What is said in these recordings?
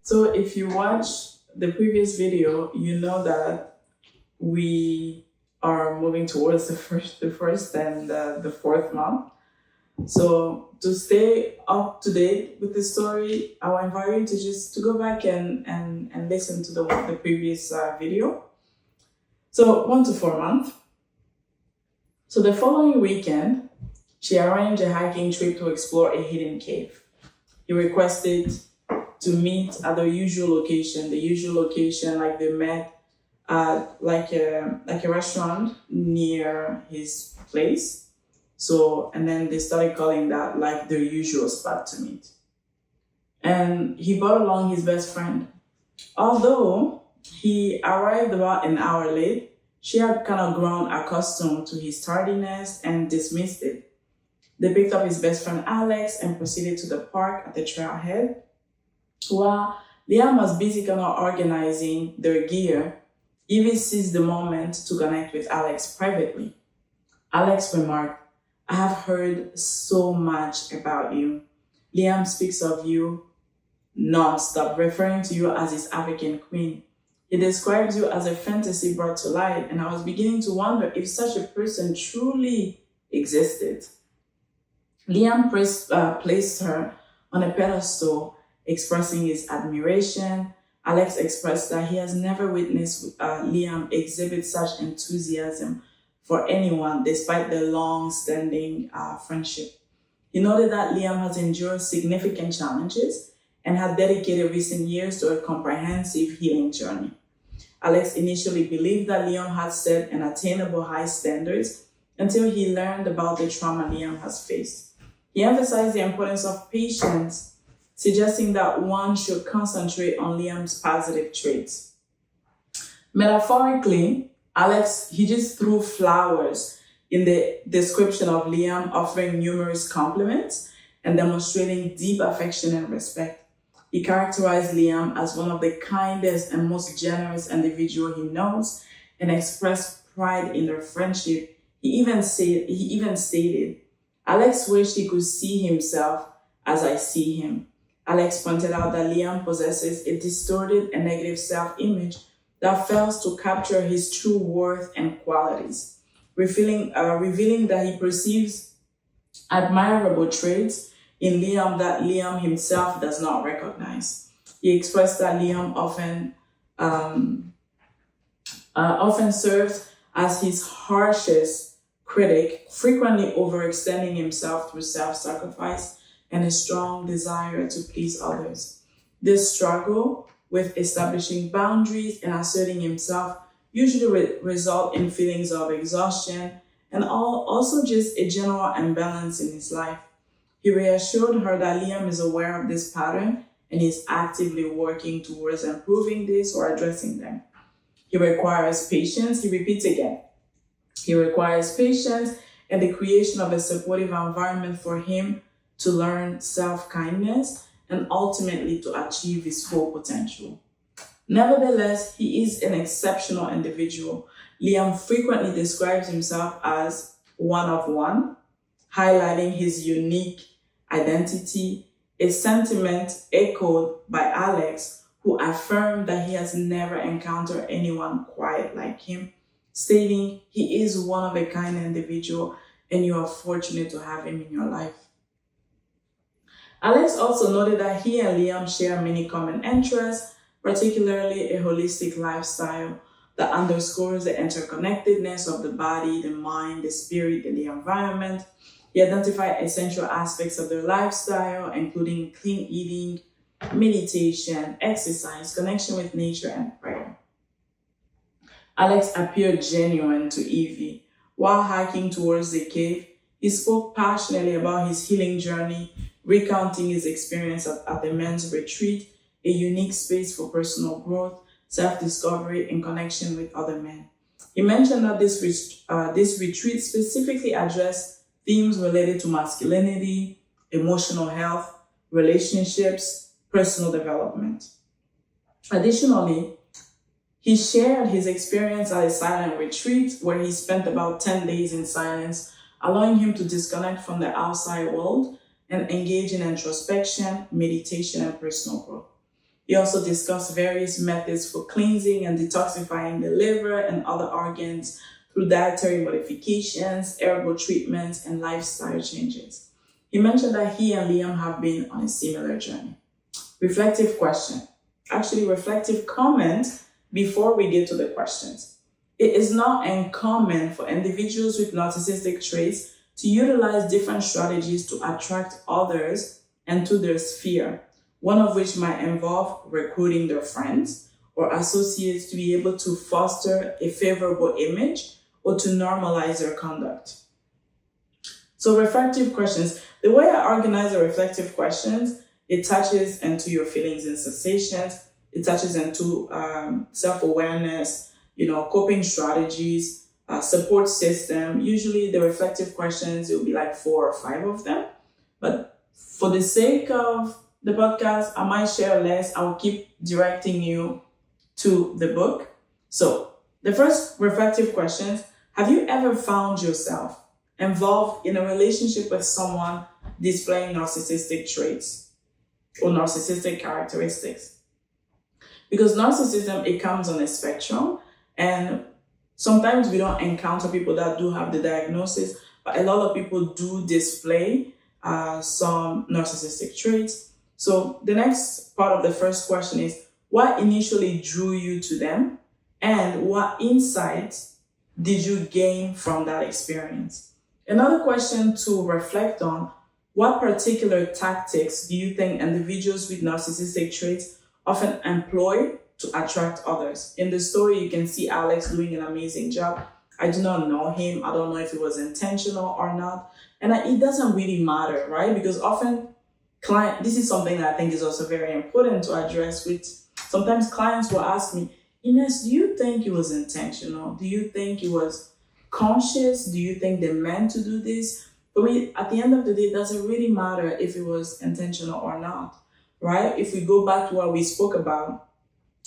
So if you watch the previous video, you know that we are moving towards the first and the fourth month. So to stay up to date with the story, I will invite you to go back and listen to the previous video. So 1 to 4 months. So the following weekend, she arranged a hiking trip to explore a hidden cave. He requested to meet at the usual location, like they met at like a restaurant near his place. So, and then they started calling that like their usual spot to meet. And he brought along his best friend. Although he arrived about an hour late, she had kind of grown accustomed to his tardiness and dismissed it. They picked up his best friend Alex and proceeded to the park at the trailhead. While Liam was busy kind of organizing their gear, Evie seized the moment to connect with Alex privately. Alex remarked, "I have heard so much about you. Liam speaks of you non-stop, referring to you as his African queen. He describes you as a fantasy brought to life, and I was beginning to wonder if such a person truly existed." Liam placed her on a pedestal, expressing his admiration. Alex expressed that he has never witnessed Liam exhibit such enthusiasm for anyone despite their long-standing friendship. He noted that Liam has endured significant challenges and had dedicated recent years to a comprehensive healing journey. Alex initially believed that Liam had set unattainable high standards until he learned about the trauma Liam has faced. He emphasized the importance of patience, suggesting that one should concentrate on Liam's positive traits. Metaphorically, Alex, he just threw flowers in the description of Liam, offering numerous compliments and demonstrating deep affection and respect. He characterized Liam as one of the kindest and most generous individuals he knows and expressed pride in their friendship. He even stated, "Alex wished he could see himself as I see him." Alex pointed out that Liam possesses a distorted and negative self-image that fails to capture his true worth and qualities, revealing that he perceives admirable traits in Liam that Liam himself does not recognize. He expressed that Liam often serves as his harshest critic, frequently overextending himself through self-sacrifice and a strong desire to please others. This struggle with establishing boundaries and asserting himself usually result in feelings of exhaustion and also just a general imbalance in his life. He reassured her that Liam is aware of this pattern and is actively working towards improving this or addressing them. He requires patience. He repeats again. He requires patience and the creation of a supportive environment for him to learn self-kindness and ultimately to achieve his full potential. Nevertheless, he is an exceptional individual. Liam frequently describes himself as one of one, highlighting his unique identity, a sentiment echoed by Alex, who affirmed that he has never encountered anyone quite like him, stating he is one of a kind individual and you are fortunate to have him in your life. Alex also noted that he and Liam share many common interests, particularly a holistic lifestyle that underscores the interconnectedness of the body, the mind, the spirit, and the environment. He identified essential aspects of their lifestyle, including clean eating, meditation, exercise, connection with nature, and prayer. Alex appeared genuine to Evie. While hiking towards the cave, he spoke passionately about his healing journey, recounting his experience at the men's retreat, a unique space for personal growth, self-discovery, and connection with other men. He mentioned that this retreat specifically addressed themes related to masculinity, emotional health, relationships, personal development. Additionally, he shared his experience at a silent retreat where he spent about 10 days in silence, allowing him to disconnect from the outside world and engage in introspection, meditation, and personal growth. He also discussed various methods for cleansing and detoxifying the liver and other organs through dietary modifications, herbal treatments, and lifestyle changes. He mentioned that he and Liam have been on a similar journey. Reflective question. Actually, reflective comment before we get to the questions. It is not uncommon for individuals with narcissistic traits to utilize different strategies to attract others into their sphere, one of which might involve recruiting their friends or associates to be able to foster a favorable image or to normalize their conduct. So reflective questions. The way I organize the reflective questions, it touches into your feelings and sensations. It touches into self-awareness, coping strategies, support system. Usually the reflective questions, it will be like 4 or 5 of them. But for the sake of the podcast, I might share less. I will keep directing you to the book. So the first reflective questions, have you ever found yourself involved in a relationship with someone displaying narcissistic traits or narcissistic characteristics? Because narcissism, it comes on a spectrum, and sometimes we don't encounter people that do have the diagnosis, but a lot of people do display some narcissistic traits. So the next part of the first question is, what initially drew you to them, and what insights did you gain from that experience? Another question to reflect on, what particular tactics do you think individuals with narcissistic traits often employ to attract others? In the story, you can see Alex doing an amazing job. I do not know him. I don't know if it was intentional or not. And it doesn't really matter, right? Because often this is something that I think is also very important to address with, sometimes clients will ask me, Ines, do you think it was intentional? Do you think it was conscious? Do you think they meant to do this? For me, at the end of the day, it doesn't really matter if it was intentional or not, right? If we go back to what we spoke about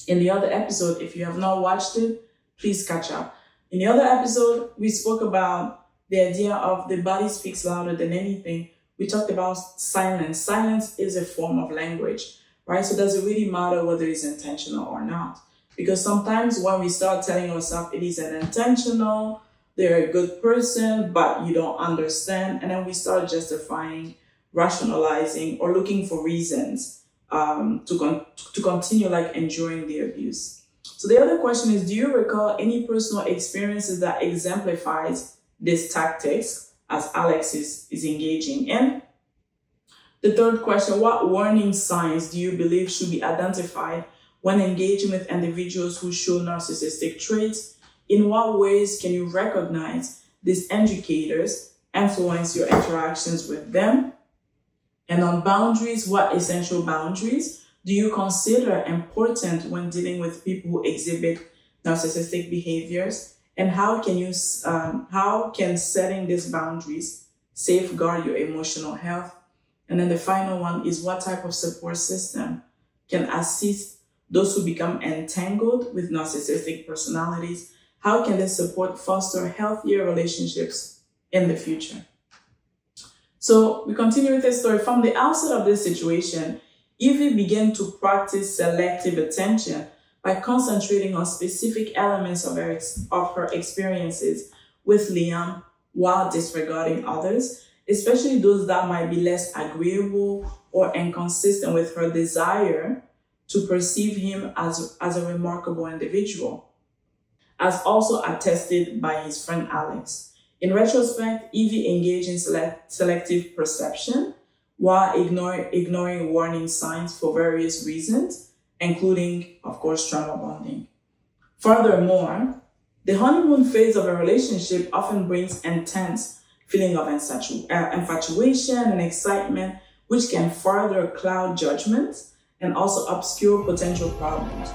in the other episode, if you have not watched it, please catch up. In the other episode, we spoke about the idea of the body speaks louder than anything. We talked about silence. Silence is a form of language, right? So does it really matter whether it's intentional or not? Because sometimes when we start telling ourselves it is an intentional, they're a good person, but you don't understand, and then we start justifying, rationalizing, or looking for reasons to continue like enduring the abuse. So the other question is, do you recall any personal experiences that exemplifies these tactics as Alex is engaging in? The third question, what warning signs do you believe should be identified when engaging with individuals who show narcissistic traits? In what ways can you recognize these indicators influence your interactions with them? And on boundaries, what essential boundaries do you consider important when dealing with people who exhibit narcissistic behaviors? And how can setting these boundaries safeguard your emotional health? And then the final one is, what type of support system can assist those who become entangled with narcissistic personalities? How can this support foster healthier relationships in the future? So we continue with this story. From the outset of this situation, Evie began to practice selective attention by concentrating on specific elements of her experiences with Liam while disregarding others, especially those that might be less agreeable or inconsistent with her desire to perceive him as a remarkable individual, as also attested by his friend Alex. In retrospect, Evie engaged in selective perception while ignoring warning signs for various reasons, including, of course, trauma bonding. Furthermore, the honeymoon phase of a relationship often brings intense feeling of infatuation and excitement, which can further cloud judgment and also obscure potential problems.